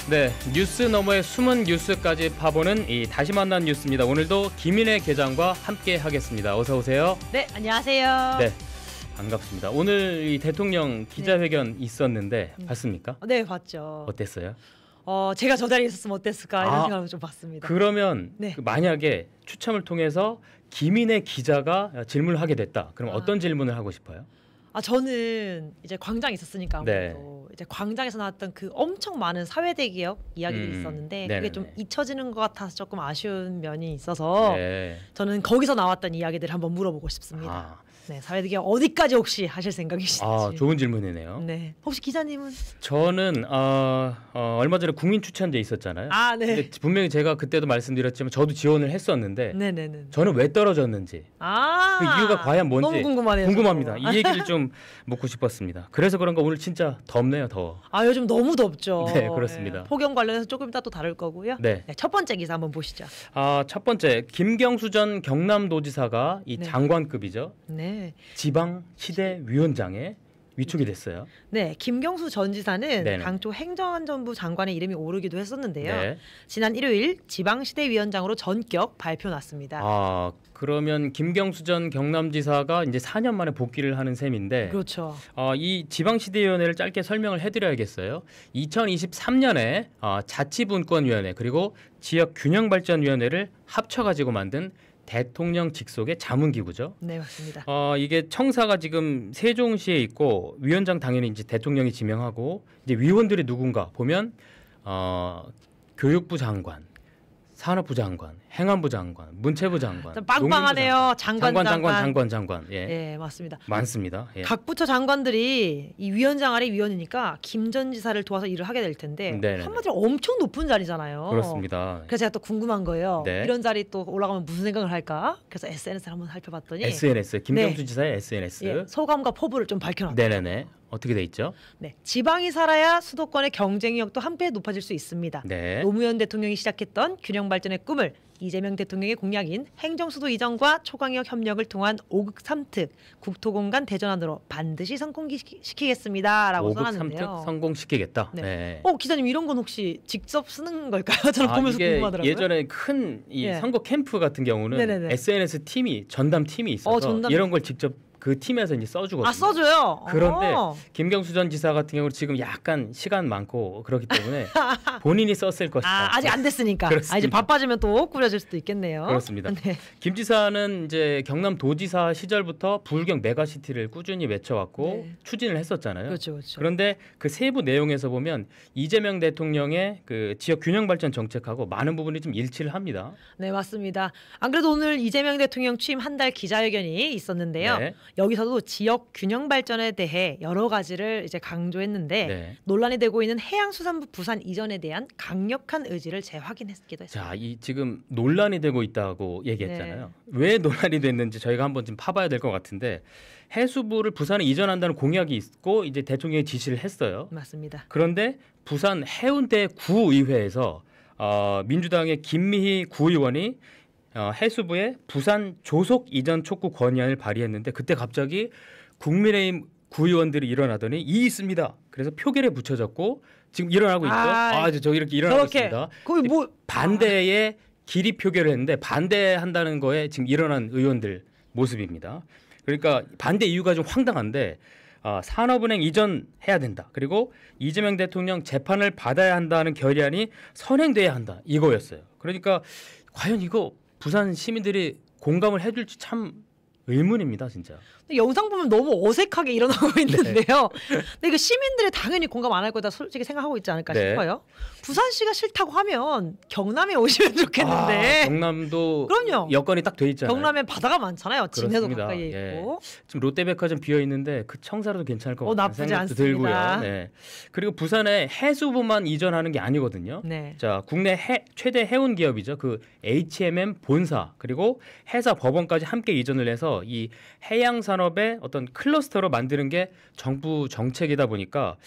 네, 뉴스 너머의 숨은 뉴스까지 파보는 이 다시 만난 뉴스입니다. 오늘도 김인혜 계장과 함께 하겠습니다. 어서 오세요. 네, 안녕하세요. 네, 반갑습니다. 오늘 이 대통령 기자회견 있었는데 봤습니까? 네, 봤죠. 어땠어요? 제가 저 자리에 있었으면 어땠을까 이런 생각을 좀 봤습니다. 그러면 네. 만약에 추첨을 통해서 김인혜 기자가 질문을 하게 됐다. 그럼 어떤 질문을 하고 싶어요? 저는 이제 광장에 있었으니까 네. 아무래도 이제 광장에서 나왔던 그 엄청 많은 사회대 개혁 이야기들이 있었는데 네네네. 그게 좀 잊혀지는 것 같아서 조금 아쉬운 면이 있어서 네. 저는 거기서 나왔던 이야기들을 한번 물어보고 싶습니다. 네, 사회대 개혁 어디까지 혹시 하실 생각이신지. 좋은 질문이네요. 네, 혹시 기자님은? 저는 얼마 전에 국민 추천제 있었잖아요. 네. 근데 분명히 제가 그때도 말씀드렸지만 저도 지원을 했었는데 네네네. 저는 왜 떨어졌는지 그 이유가 과연 뭔지 너무 궁금하네요. 궁금합니다. 이 얘기를 좀 묻고 싶었습니다. 그래서 그런가 오늘 진짜 덥네요, 더워. 요즘 너무 덥죠. 네, 그렇습니다. 폭염 관련해서 조금 이따 또 다룰 거고요. 네. 첫 번째 기사 한번 보시죠. 첫 번째 김경수 전 경남도지사가 이 장관급이죠. 네. 지방 시대위원장에 위촉이 됐어요. 네, 김경수 전 지사는 네네. 당초 행정안전부 장관의 이름이 오르기도 했었는데요. 네. 지난 일요일 지방시대위원장으로 전격 발표 났습니다. 그러면 김경수 전 경남지사가 이제 4년 만에 복귀를 하는 셈인데, 그렇죠. 이 지방시대위원회를 짧게 설명을 해드려야겠어요. 2023년에 자치분권위원회 그리고 지역균형발전위원회를 합쳐가지고 만든 대통령 직속의 자문기구죠. 네, 맞습니다. 이게 청사가 지금 세종시에 있고 위원장 당연히 이제 대통령이 지명하고 이제 위원들이 누군가 보면 교육부 장관, 산업부 장관, 행안부 장관, 문체부 장관, 빵빵하네요. 장관. 예. 네, 맞습니다. 많습니다. 예. 각 부처 장관들이 이 위원장 아래 위원이니까 김 전 지사를 도와서 일을 하게 될 텐데 네네네. 한마디로 엄청 높은 자리잖아요. 그렇습니다. 그래서 제가 또 궁금한 거예요. 네. 이런 자리 또 올라가면 무슨 생각을 할까? 그래서 SNS를 한번 살펴봤더니 SNS 김경수 네. 지사의 SNS. 예, 소감과 포부를 좀 밝혀놨죠. 네네네. 어떻게 돼 있죠? 네, 지방이 살아야 수도권의 경쟁력도 함께 높아질 수 있습니다. 네. 노무현 대통령이 시작했던 균형 발전의 꿈을 이재명 대통령의 공약인 행정수도 이전과 초강력 협력을 통한 5극 3특 국토공간 대전환으로 반드시 성공시키겠습니다라고 5극 써놨는데요. 3특 성공시키겠다. 네. 네. 기자님 이런 건 혹시 직접 쓰는 걸까요? 저는 보면서 이게 궁금하더라고요. 예전에 큰 이 예. 선거 캠프 같은 경우는 네네네. SNS 팀이 전담 팀이 있어서 전담. 이런 걸 직접 그 팀에서 이제 써주거든요. 써줘요. 그런데 김경수 전 지사 같은 경우는 지금 약간 시간 많고 그렇기 때문에 본인이 썼을 것이다. 아직 안 됐으니까. 그렇습니다. 이제 바빠지면 또 꾸려질 수도 있겠네요. 그렇습니다. 네. 김 지사는 이제 경남도지사 시절부터 부울경 메가시티를 꾸준히 외쳐왔고 네. 추진을 했었잖아요. 그렇죠. 그런데 그 세부 내용에서 보면 이재명 대통령의 그 지역 균형 발전 정책하고 많은 부분이 좀 일치를 합니다. 네, 맞습니다. 안 그래도 오늘 이재명 대통령 취임 한 달 기자회견이 있었는데요. 네. 여기서도 지역 균형 발전에 대해 여러 가지를 이제 강조했는데 네. 논란이 되고 있는 해양수산부 부산 이전에 대한 강력한 의지를 재확인했기도 했습니다. 자, 이 지금 논란이 되고 있다고 얘기했잖아요. 왜 논란이 됐는지 저희가 한번 좀 파봐야 될 것 같은데 해수부를 부산에 이전한다는 공약이 있고 이제 대통령이 지시를 했어요. 맞습니다. 그런데 부산 해운대 구의회에서 민주당의 김미희 구의원이 해수부에 부산 조속 이전 촉구 건의안을 발의했는데 그때 갑자기 국민의힘 구의원들이 일어나더니 이 있습니다. 그래서 표결에 붙여졌고 지금 일어나고 있죠. 저 이렇게 일어나고 있습니다. 거기 반대에 기리 표결을 했는데 반대한다는 거에 지금 일어난 의원들 모습입니다. 그러니까 반대 이유가 좀 황당한데 산업은행 이전해야 된다. 그리고 이재명 대통령 재판을 받아야 한다는 결의안이 선행돼야 한다. 이거였어요. 그러니까 과연 이거 부산 시민들이 공감을 해줄지 참 의문입니다, 진짜. 근데 영상 보면 너무 어색하게 일어나고 있는데요. 근데 이거 시민들이 당연히 공감 안 할 거다 솔직히 생각하고 있지 않을까 싶어요. 부산시가 싫다고 하면 경남에 오시면 좋겠는데. 경남도 그럼요. 여건이 딱 돼 있잖아요. 경남엔 바다가 많잖아요. 진해도 그렇습니다. 가까이에 있고. 지금 롯데백화점 비어 있는데 그 청사라도 괜찮을 것 같아요. 나쁘지 생각도 않습니다. 들고요. 네. 그리고 부산에 해수부만 이전하는 게 아니거든요. 네. 자, 국내 최대 해운 기업이죠. 그 HMM 본사 그리고 해사 법원까지 함께 이전을 해서 이 해양 산업의 어떤 클러스터로 만드는 게 정부 정책이다 보니까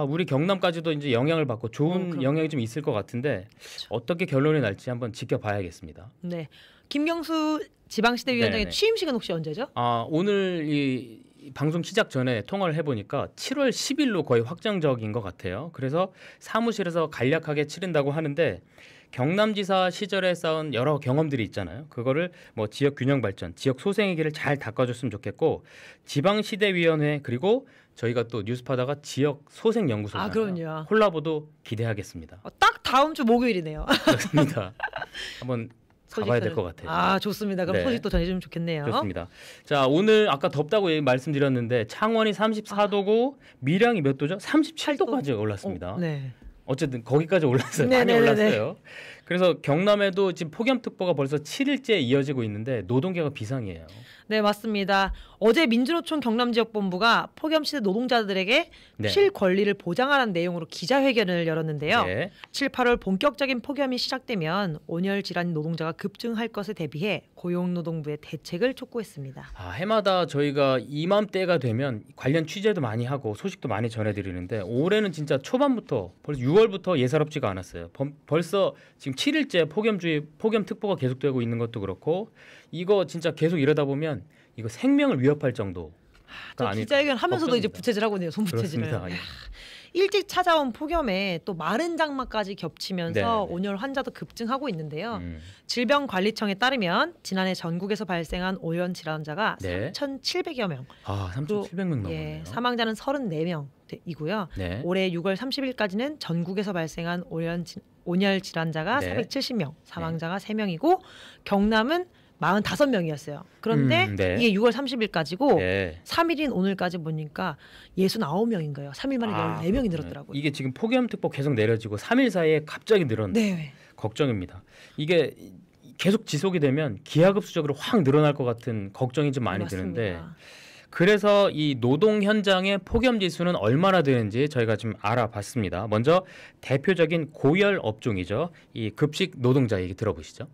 우리 경남까지도 이제 영향을 받고 좋은 영향이 좀 있을 것 같은데 그렇죠. 어떻게 결론이 날지 한번 지켜봐야겠습니다. 네, 김경수 지방시대위원장의 네네. 취임식은 혹시 언제죠? 오늘 이 이 방송 시작 전에 통화를 해보니까 7월 10일로 거의 확정적인 것 같아요. 그래서 사무실에서 간략하게 치른다고 하는데 경남지사 시절에 쌓은 여러 경험들이 있잖아요. 그거를 뭐 지역 균형 발전, 지역 소생의 길을 잘 닦아줬으면 좋겠고 지방시대위원회 그리고 저희가 또 뉴스파다가 지역 소생연구소잖아요. 그럼요. 콜라보도 기대하겠습니다. 딱 다음 주 목요일이네요. 그렇습니다. 한번 가봐야 될 것 같아요. 좋습니다. 그럼 네. 소식도 전해주면 좋겠네요. 좋습니다. 자, 오늘 아까 덥다고 말씀드렸는데 창원이 34도고 밀양이 몇 도죠? 37도까지 올랐습니다. 네. 어쨌든 거기까지 올랐어요. 많이 올랐어요. 그래서 경남에도 지금 폭염특보가 벌써 7일째 이어지고 있는데 노동계가 비상이에요. 네, 맞습니다. 어제 민주노총 경남지역본부가 폭염 시대 노동자들에게 네. 쉴 권리를 보장하라는 내용으로 기자회견을 열었는데요. 네. 7, 8월 본격적인 폭염이 시작되면 온열 질환 노동자가 급증할 것에 대비해 고용노동부의 대책을 촉구했습니다. 해마다 저희가 이맘때가 되면 관련 취재도 많이 하고 소식도 많이 전해드리는데 올해는 진짜 초반부터 벌써 6월부터 예사롭지가 않았어요. 벌써 지금 7일째 폭염특보가 계속되고 있는 것도 그렇고 이거 진짜 계속 이러다 보면 이거 생명을 위협할 정도. 기자회견 하면서도 이제 부채질하고 있네요. 손부채질을. 그렇습니다. 일찍 찾아온 폭염에 또 마른 장마까지 겹치면서 네. 온열 환자도 급증하고 있는데요. 질병관리청에 따르면 지난해 전국에서 발생한 오염 질환자가 네. 3,700여 명. 3,700명 넘었네요. 사망자는 34명이고요. 네. 올해 6월 30일까지는 전국에서 발생한 온열 질환자가 네. 470명, 사망자가 3명이고 경남은 45명이었어요. 그런데 네. 이게 6월 30일까지고 네. 3일인 오늘까지 보니까 69명인 거예요. 3일 만에 14명이 늘었더라고요. 이게 지금 폭염특보 계속 내려지고 3일 사이에 갑자기 늘었네. 네. 걱정입니다. 이게 계속 지속이 되면 기하급수적으로 확 늘어날 것 같은 걱정이 좀 많이 맞습니다. 드는데 그래서 이 노동 현장의 폭염 지수는 얼마나 되는지 저희가 좀 알아봤습니다. 먼저 대표적인 고열 업종이죠. 이 급식 노동자 얘기 들어보시죠.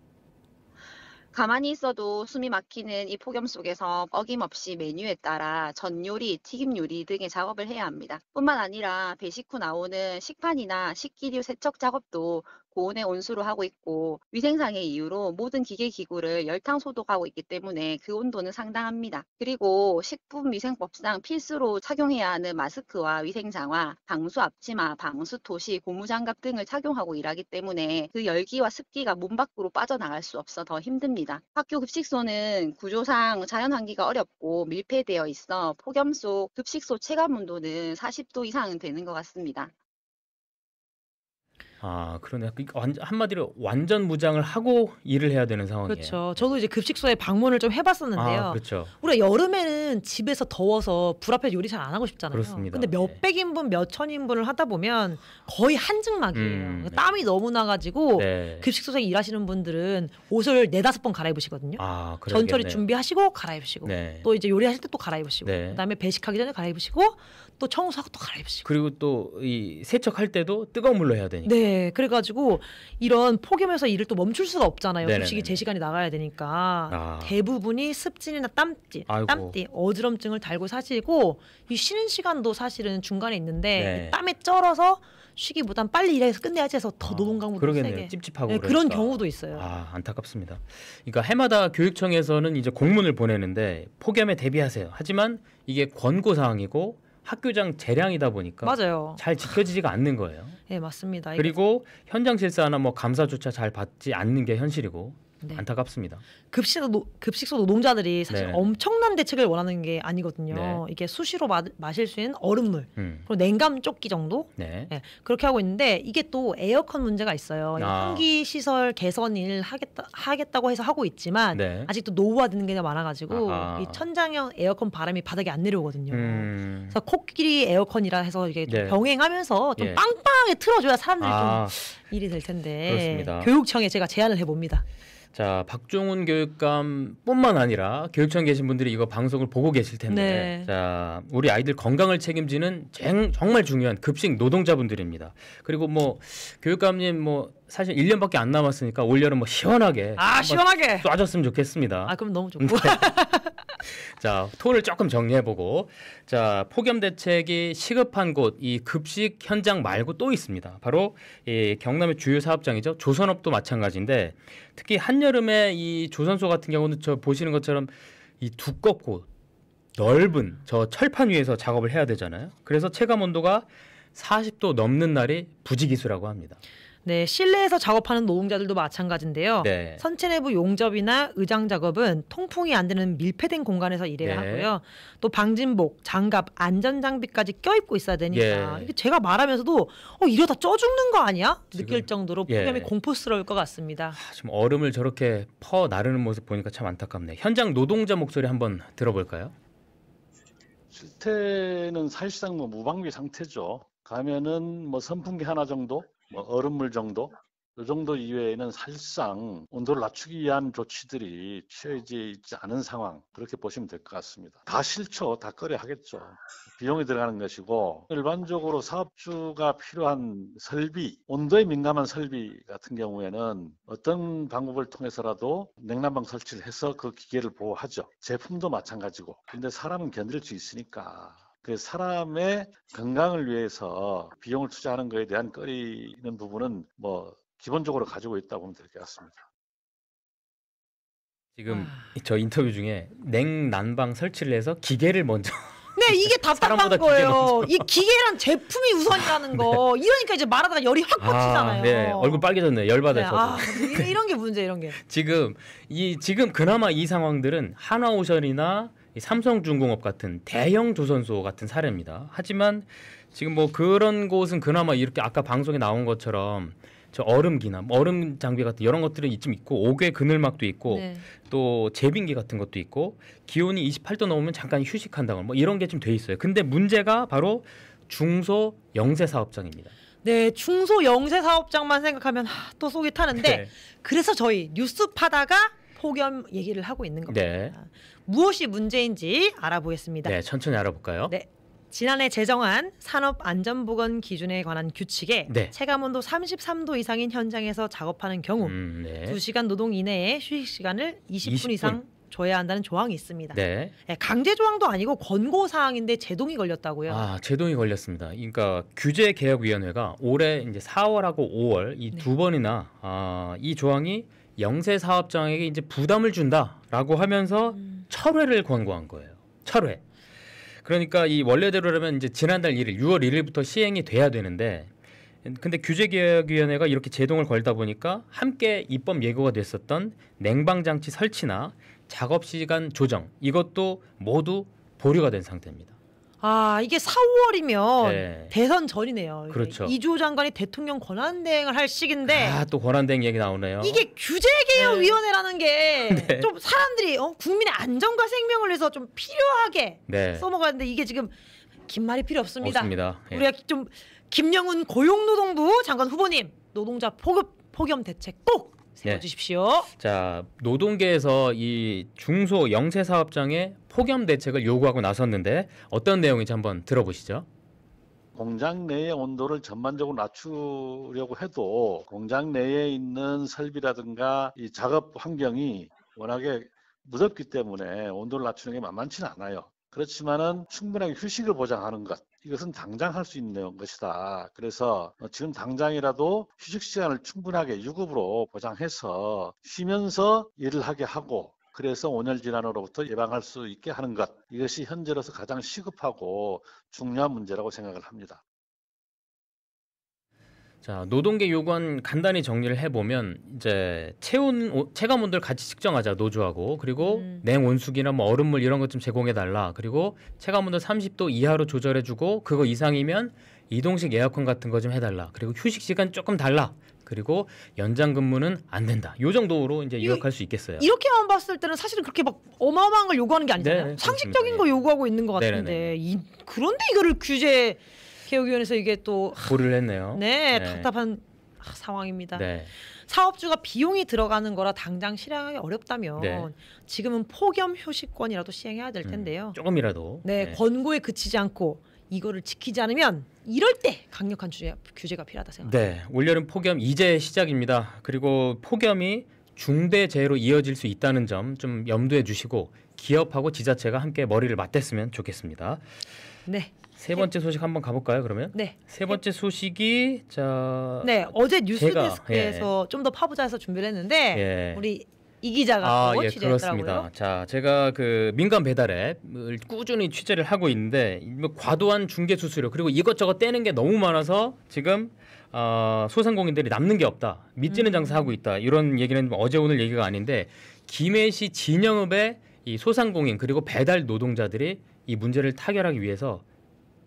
가만히 있어도 숨이 막히는 이 폭염 속에서 어김없이 메뉴에 따라 전 요리, 튀김 요리 등의 작업을 해야 합니다. 뿐만 아니라 배식 후 나오는 식판이나 식기류 세척 작업도 고온의 온수로 하고 있고 위생상의 이유로 모든 기계 기구를 열탕 소독하고 있기 때문에 그 온도는 상당합니다. 그리고 식품위생법상 필수로 착용해야 하는 마스크와 위생장화, 방수 앞치마, 방수 토시, 고무장갑 등을 착용하고 일하기 때문에 그 열기와 습기가 몸 밖으로 빠져나갈 수 없어 더 힘듭니다. 학교 급식소는 구조상 자연환기가 어렵고 밀폐되어 있어 폭염 속 급식소 체감 온도는 40도 이상은 되는 것 같습니다. 그러네. 한마디로 완전 무장을 하고 일을 해야 되는 상황이에요. 그렇죠. 저도 이제 급식소에 방문을 좀 해봤었는데요. 그렇죠. 우리가 여름에는 집에서 더워서 불 앞에 요리 잘 안 하고 싶잖아요. 그렇습니다. 근데 몇백 인분, 몇천 인분을 하다 보면 거의 한증막이에요. 네. 땀이 너무 나가지고 네. 급식소에서 일하시는 분들은 옷을 4-5번 갈아입으시거든요. 전처리 준비하시고 갈아입으시고 네. 또 이제 요리하실 때 또 갈아입으시고 네. 그다음에 배식하기 전에 갈아입으시고 또 청소하고 또 갈아입으시고 그리고 또 이 세척할 때도 뜨거운 물로 해야 되니까. 네, 그래가지고 이런 폭염에서 일을 또 멈출 수가 없잖아요. 네네네. 급식이 제 시간에 나가야 되니까 대부분이 습진이나 땀띠, 어지럼증을 달고 사시고 이 쉬는 시간도 사실은 중간에 있는데 땀에 쩔어서 쉬기보단 빨리 일해서 끝내야지 해서 더 노동 강도도 세게. 찝찝하고 네, 그런 경우도 있어요. 안타깝습니다. 그러니까 해마다 교육청에서는 이제 공문을 보내는데 폭염에 대비하세요. 하지만 이게 권고 사항이고 학교장 재량이다 보니까 맞아요. 잘 지켜지지가 않는 거예요. 네, 맞습니다. 그리고 현장 실사나 뭐 감사조차 잘 받지 않는 게 현실이고 안타깝습니다. 급식소 노동자들이 사실 네. 엄청난 대책을 원하는 게 아니거든요. 네. 이게 수시로 마실 수 있는 얼음물 그리고 냉감 조끼 정도 네. 그렇게 하고 있는데 이게 또 에어컨 문제가 있어요. 환기 시설 개선을 하겠다고 해서 하고 있지만 아직도 노후화되는 게 많아가지고 이 천장형 에어컨 바람이 바닥에 안 내려오거든요. 그래서 코끼리 에어컨이라 해서 이게 좀 병행하면서 좀 빵빵하게 틀어줘야 사람들이 좀 일이 될 텐데 그렇습니다. 교육청에 제가 제안을 해봅니다. 자, 박종훈 교육감뿐만 아니라 교육청 계신 분들이 이거 방송을 보고 계실 텐데 자, 우리 아이들 건강을 책임지는 정말 중요한 급식 노동자분들입니다. 그리고 뭐 교육감님 뭐 사실 1년밖에 안 남았으니까 올여름 뭐 시원하게 시원하게 쏴줬으면 좋겠습니다. 그럼 너무 좋고. 자, 톤을 조금 정리해보고 자, 폭염 대책이 시급한 곳 이 급식 현장 말고 또 있습니다. 바로 이 경남의 주요 사업장이죠. 조선업도 마찬가지인데 특히 한여름에 이 조선소 같은 경우는 저 보시는 것처럼 이 두껍고 넓은 저 철판 위에서 작업을 해야 되잖아요. 그래서 체감 온도가 40도 넘는 날이 부지기수라고 합니다. 네, 실내에서 작업하는 노동자들도 마찬가지인데요. 네. 선체 내부 용접이나 의장 작업은 통풍이 안 되는 밀폐된 공간에서 일해야 네. 하고요. 또 방진복, 장갑, 안전 장비까지 껴입고 있어야 되니까 예. 이게 제가 말하면서도 이러다 쪄 죽는 거 아니야? 느낄 정도로 예. 폭염이 공포스러울 것 같습니다. 지금 얼음을 저렇게 퍼 나르는 모습 보니까 참 안타깝네요. 현장 노동자 목소리 한번 들어볼까요? 실태는 사실상 뭐 무방비 상태죠. 가면은 뭐 선풍기 하나 정도, 뭐 얼음물 정도, 이 정도 이외에는 사실상 온도를 낮추기 위한 조치들이 취해져 있지 않은 상황, 그렇게 보시면 될 것 같습니다. 다 싫죠. 다 꺼려 하겠죠. 비용이 들어가는 것이고, 일반적으로 사업주가 필요한 설비, 온도에 민감한 설비 같은 경우에는 어떤 방법을 통해서라도 냉난방 설치를 해서 그 기계를 보호하죠. 제품도 마찬가지고. 근데 사람은 견딜 수 있으니까 그 사람의 건강을 위해서 비용을 투자하는 것에 대한 꺼리는 부분은 뭐 기본적으로 가지고 있다고 보면 될 것 같습니다. 지금 저 인터뷰 중에 냉난방 설치를 해서 기계를 먼저 네, 이게 답답한 사람보다 거예요. 이 기계란 제품이 우선이라는 거. 이러니까 이제 말하다가 열이 확 꽂히잖아요. 네, 얼굴 빨개졌네요. 열받아서. 네, 이런 게 문제, 이런 게. 지금 그나마 이 상황들은 하나오션이나 삼성중공업 같은 대형 조선소 같은 사례입니다. 하지만 지금 뭐 그런 곳은 그나마 이렇게 아까 방송에 나온 것처럼 저 얼음기나 얼음 장비 같은 이런 것들은 좀 있고 옥외 그늘막도 있고 네. 또 제빙기 같은 것도 있고 기온이 28도 넘으면 잠깐 휴식한다거나 뭐 이런 게 좀 돼 있어요. 근데 문제가 바로 중소 영세 사업장입니다. 네, 중소 영세 사업장만 생각하면 또 속이 타는데 네. 그래서 저희 뉴스 파다가 폭염 얘기를 하고 있는 겁니다. 네. 무엇이 문제인지 알아보겠습니다. 네, 천천히 알아볼까요? 네. 지난해 제정한 산업안전보건 기준에 관한 규칙에 네. 체감온도 33도 이상인 현장에서 작업하는 경우 네. 2시간 노동 이내에 휴식 시간을 20분 이상 줘야 한다는 조항이 있습니다. 네. 강제 조항도 아니고 권고 사항인데 제동이 걸렸다고요. 제동이 걸렸습니다. 그러니까 규제개혁위원회가 올해 이제 4월하고 5월 이 두 번이나 이 조항이 영세 사업장에게 이제 부담을 준다라고 하면서 철회를 권고한 거예요. 철회. 그러니까 이 원래대로라면 이제 지난달 1일 6월 1일부터 시행이 돼야 되는데 근데 규제개혁위원회가 이렇게 제동을 걸다 보니까 함께 입법 예고가 됐었던 냉방장치 설치나 작업시간 조정 이것도 모두 보류가 된 상태입니다. 이게 4월이면 네. 대선 전이네요. 그렇죠. 이주호 장관이 대통령 권한대행을 할 시기인데 또 권한대행 얘기 나오네요. 이게 규제개혁위원회라는 게 네. 좀 사람들이 국민의 안전과 생명을 위해서 좀 필요하게 네. 써먹었는데 이게 지금 긴 말이 필요 없습니다. 없습니다. 예. 우리가 좀 김영훈 고용노동부 장관 후보님 노동자 폭염 대책 꼭 세워주십시오. 자, 노동계에서 이 중소 영세 사업장의 폭염 대책을 요구하고 나섰는데 어떤 내용인지 한번 들어보시죠. 공장 내의 온도를 전반적으로 낮추려고 해도 공장 내에 있는 설비라든가 이 작업 환경이 워낙에 무덥기 때문에 온도를 낮추는 게 만만치는 않아요. 그렇지만은 충분하게 휴식을 보장하는 것, 이것은 당장 할 수 있는 것이다. 그래서 지금 당장이라도 휴식 시간을 충분하게 유급으로 보장해서 쉬면서 일을 하게 하고 그래서 온열 질환으로부터 예방할 수 있게 하는 것, 이것이 현재로서 가장 시급하고 중요한 문제라고 생각을 합니다. 자, 노동계 요구안 간단히 정리를 해보면 이제 체감 온도를 같이 측정하자 노조하고 그리고 냉온수기나 뭐 얼음물 이런 것 좀 제공해달라. 그리고 체감 온도 30도 이하로 조절해주고 그거 이상이면 이동식 에어컨 같은 거 좀 해달라. 그리고 휴식 시간 조금 달라. 그리고 연장 근무는 안 된다. 요 정도로 이제 요약할 수 있겠어요. 이렇게만 봤을 때는 사실은 그렇게 막 어마어마한 걸 요구하는 게 아니잖아요. 네, 상식적인 거 요구하고 있는 것 같은데 그런데 이거를 규제개혁위원회에서 이게 또 고를 했네요. 네, 답답한 상황입니다. 네. 사업주가 비용이 들어가는 거라 당장 실행하기 어렵다면 네. 지금은 폭염 휴식권이라도 시행해야 될 텐데요. 조금이라도. 네, 권고에 그치지 않고 이거를 지키지 않으면 이럴 때 강력한 규제가 필요하다 생각합니다. 네, 올여름 폭염 이제 시작입니다. 그리고 폭염이 중대 재해로 이어질 수 있다는 점 좀 염두에 주시고 기업하고 지자체가 함께 머리를 맞댔으면 좋겠습니다. 네. 세 번째 소식 한번 가볼까요? 그러면 네. 세 번째 소식이 어제 뉴스데스크에서 좀 더 파보자 해서 준비를 했는데 우리 이 기자가 예, 취재했더라고요. 그렇습니다. 자, 제가 그 민간 배달 앱을 꾸준히 취재를 하고 있는데 뭐 과도한 중개 수수료 그리고 이것저것 떼는 게 너무 많아서 지금 소상공인들이 남는 게 없다. 밑지는 장사하고 있다. 이런 얘기는 어제 오늘 얘기가 아닌데 김해시 진영읍의 이 소상공인 그리고 배달 노동자들이 이 문제를 타결하기 위해서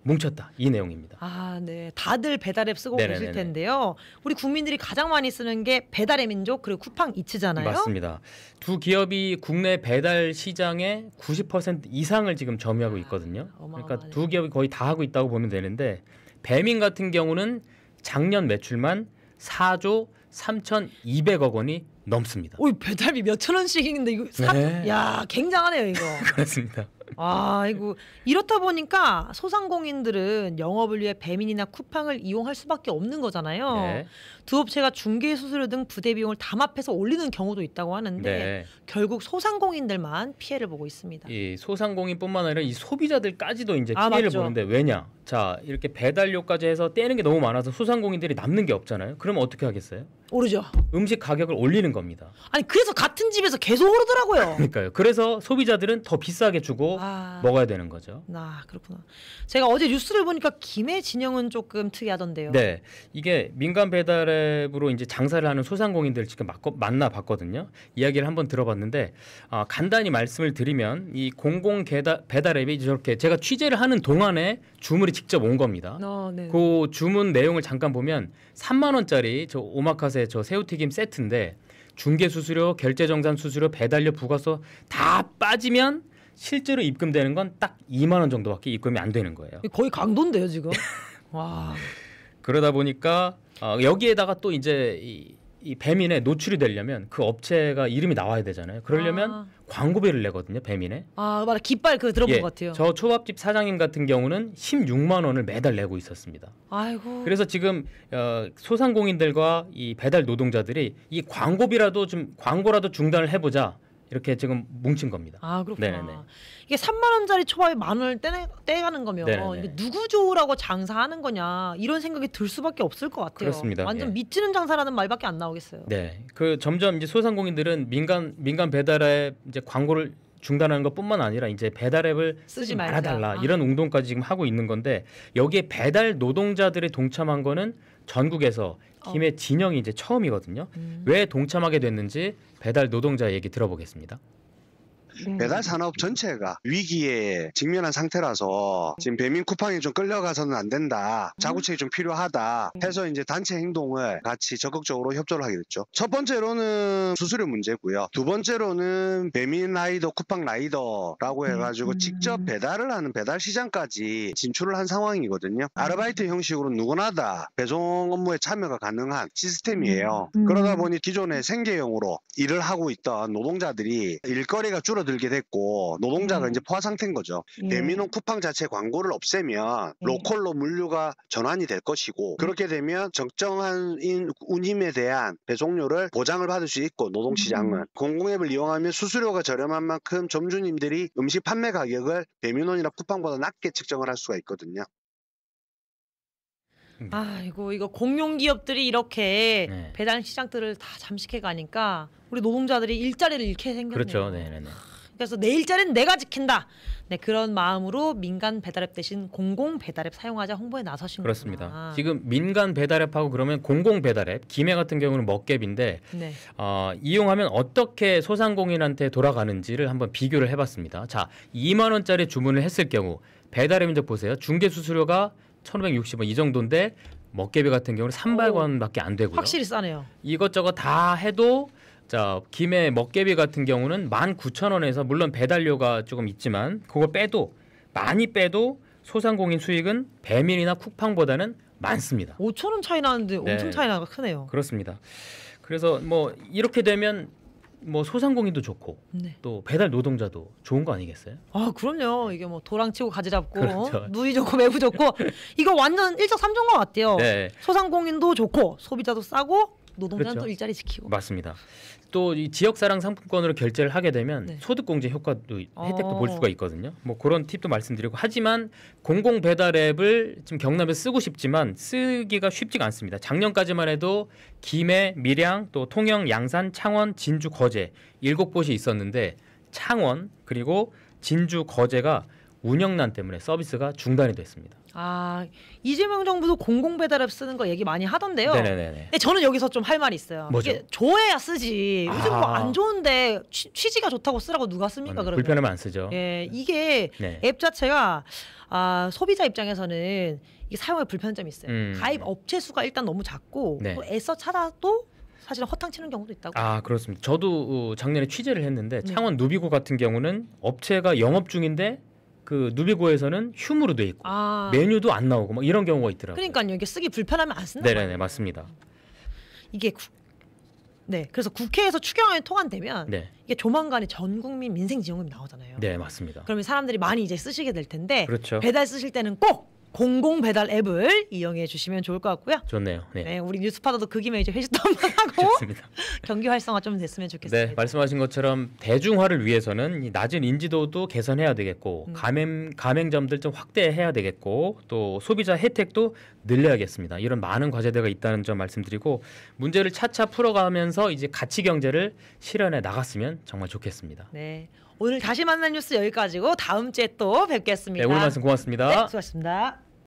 뭉쳤다. 이 내용입니다. 아, 네. 다들 배달앱 쓰고 네네네네. 계실 텐데요. 우리 국민들이 가장 많이 쓰는 게 배달의 민족 그리고 쿠팡 이츠잖아요. 맞습니다. 두 기업이 국내 배달 시장의 90% 이상을 지금 점유하고 있거든요. 그러니까 두 기업이 거의 다 하고 있다고 보면 되는데 배민 같은 경우는 작년 매출만 4조 3,200억 원이 넘습니다. 오, 배달비 몇천 원씩인데 이거 야, 굉장하네요, 이거. 그렇습니다. 아, 이거 이렇다 보니까 소상공인들은 영업을 위해 배민이나 쿠팡을 이용할 수밖에 없는 거잖아요. 네. 두 업체가 중개 수수료 등 부대 비용을 담합해서 올리는 경우도 있다고 하는데 네. 결국 소상공인들만 피해를 보고 있습니다. 이 소상공인뿐만 아니라 이 소비자들까지도 이제 피해를 맞죠. 보는데 왜냐? 자, 이렇게 배달료까지 해서 떼는 게 너무 많아서 소상공인들이 남는 게 없잖아요. 그러면 어떻게 하겠어요? 오르죠. 음식 가격을 올리는 겁니다. 아니 그래서 같은 집에서 계속 오르더라고요. 그러니까요. 그래서 소비자들은 더 비싸게 주고 먹어야 되는 거죠. 아, 그렇구나. 제가 어제 뉴스를 보니까 김해 진영은 조금 특이하던데요. 네, 이게 민간 배달앱으로 이제 장사를 하는 소상공인들 지금 만나봤거든요. 이야기를 한번 들어봤는데 간단히 말씀을 드리면 이 공공 배달앱이 저렇게 제가 취재를 하는 동안에 주문이 직접 온 겁니다. 네. 그 주문 내용을 잠깐 보면 3만 원짜리 저 오마카세 저 새우튀김 세트인데 중개 수수료, 결제 정산 수수료, 배달료, 부가세 다 빠지면 실제로 입금되는 건 딱 2만 원 정도밖에 입금이 안 되는 거예요. 거의 강도인데요 지금. 와. 그러다 보니까 여기에다가 또 이제 이 배민에 노출이 되려면 그 업체가 이름이 나와야 되잖아요. 그러려면 광고비를 내거든요, 배민에. 맞아. 깃발 그거 들어본 것 같아요. 저 초밥집 사장님 같은 경우는 16만 원을 매달 내고 있었습니다. 아이고. 그래서 지금 소상공인들과 이 배달 노동자들이 이 광고라도 중단을 해보자. 이렇게 지금 뭉친 겁니다. 아, 그렇구나. 네네네. 이게 3만 원짜리 초밥에 만 원을 떼가는 거면 네네네. 이게 누구 좋으라고 장사하는 거냐 이런 생각이 들 수밖에 없을 것 같아요. 그렇습니다. 완전 미치는 장사라는 말밖에 안 나오겠어요. 네, 그 점점 이제 소상공인들은 민간 배달앱 이제 광고를 중단하는 것뿐만 아니라 이제 배달앱을 쓰지 말아달라 이런 운동까지 지금 하고 있는 건데 여기에 배달 노동자들이 동참한 거는 전국에서 김해 진영이 이제 처음이거든요. 왜 동참하게 됐는지 배달 노동자 얘기 들어보겠습니다. 배달 산업 전체가 위기에 직면한 상태라서 지금 배민 쿠팡이 좀 끌려가서는 안 된다. 자구책이 좀 필요하다 해서 이제 단체 행동을 같이 적극적으로 협조를 하게 됐죠. 첫 번째로는 수수료 문제고요. 두 번째로는 배민 라이더, 쿠팡 라이더라고 해가지고 직접 배달을 하는 배달 시장까지 진출을 한 상황이거든요. 아르바이트 형식으로 누구나 다 배송 업무에 참여가 가능한 시스템이에요. 그러다 보니 기존에 생계형으로 일을 하고 있던 노동자들이 일거리가 줄어들게 됐고 노동자가 이제 포화 상태인 거죠. 배민원 쿠팡 자체 광고를 없애면 로컬로 물류가 전환이 될 것이고 그렇게 되면 적정한 운임에 대한 배송료를 보장을 받을 수 있고 노동시장은 공공앱을 이용하면 수수료가 저렴한 만큼 점주님들이 음식 판매 가격을 배민원이나 쿠팡보다 낮게 측정을 할 수가 있거든요. 아이고 이거 공용 기업들이 이렇게 배달 시장들을 다 잠식해 가니까 우리 노동자들이 일자리를 잃게 생겼네요. 그렇죠. 네네네. 그래서 내 일자리는 내가 지킨다. 네, 그런 마음으로 민간 배달앱 대신 공공 배달앱 사용하자 홍보에 나서신 그렇습니다. 거구나. 지금 민간 배달앱하고 그러면 공공 배달앱, 김해 같은 경우는 먹갭인데 네. 이용하면 어떻게 소상공인한테 돌아가는지를 한번 비교를 해봤습니다. 자, 2만 원짜리 주문을 했을 경우 배달앱 이제 보세요. 중개 수수료가 1,560원 이 정도인데 먹개비 같은 경우는 300원밖에 안 되고요. 확실히 싸네요. 이것저것 다 해도 자 김해 먹개비 같은 경우는 19,000원에서 물론 배달료가 조금 있지만 그걸 빼도 많이 빼도 소상공인 수익은 배민이나 쿠팡보다는 많습니다. 5,000원 차이 나는데 엄청 차이가 크네요. 그렇습니다. 그래서 뭐 이렇게 되면 뭐 소상공인도 좋고 또 배달 노동자도 좋은 거 아니겠어요? 아 그럼요. 이게 뭐 도랑치고 가지 잡고 그렇죠. 누이 좋고 매부 좋고 이거 완전 일석삼조인 것 같아요. 네. 소상공인도 좋고 소비자도 싸고 노동자는 그렇죠. 또 일자리 지키고. 맞습니다. 또 이 지역사랑 상품권으로 결제를 하게 되면 네. 소득공제 효과도 혜택도 볼 수가 있거든요. 뭐 그런 팁도 말씀드리고 하지만 공공 배달 앱을 지금 경남에 쓰고 싶지만 쓰기가 쉽지가 않습니다. 작년까지만 해도 김해, 밀양, 또 통영, 양산, 창원, 진주, 거제 7곳이 있었는데 창원 그리고 진주, 거제가 운영난 때문에 서비스가 중단이 됐습니다. 아, 이재명 정부도 공공 배달앱 쓰는 거 얘기 많이 하던데요. 네네네. 근데 저는 여기서 좀 할 말이 있어요. 뭐죠? 이게 좋아야 쓰지. 요즘 뭐 안 좋은데 취지가 좋다고 쓰라고 누가 씁니까? 그러면 불편하면 안 쓰죠. 예, 이게 네. 앱 자체가 소비자 입장에서는 이게 사용에 불편점이 있어요. 가입 업체 수가 일단 너무 작고 네. 또 애써 찾아도 사실은 허탕치는 경우도 있다고. 아 그렇습니다. 저도 작년에 취재를 했는데 네. 창원 누비고 같은 경우는 업체가 영업 중인데 그 누비고에서는 휴무로 돼 있고 메뉴도 안 나오고 뭐 이런 경우가 있더라고요. 그러니까요. 이게 쓰기 불편하면 안 쓴다. 네네네 맞습니다. 이게 네, 그래서 국회에서 추경안이 통과되면 네. 이게 조만간에 전 국민 민생지원금이 나오잖아요. 네 맞습니다. 그러면 사람들이 많이 이제 쓰시게 될 텐데 그렇죠. 배달 쓰실 때는 꼭 공공 배달 앱을 이용해 주시면 좋을 것 같고요. 좋네요. 네. 네, 우리 뉴스파더도 그 김에 이제 회식도 한번 하고 좋습니다. 경기 활성화 좀 됐으면 좋겠습니다. 네, 말씀하신 것처럼 대중화를 위해서는 이 낮은 인지도도 개선해야 되겠고 가맹점들 좀 확대해야 되겠고 또 소비자 혜택도 늘려야겠습니다. 이런 많은 과제들이 있다는 점 말씀드리고 문제를 차차 풀어가면서 이제 가치 경제를 실현해 나갔으면 정말 좋겠습니다. 네, 오늘 다시 만난 뉴스 여기까지고 다음 주에 또 뵙겠습니다. 네, 오늘 말씀 고맙습니다. 네, 수고하셨습니다.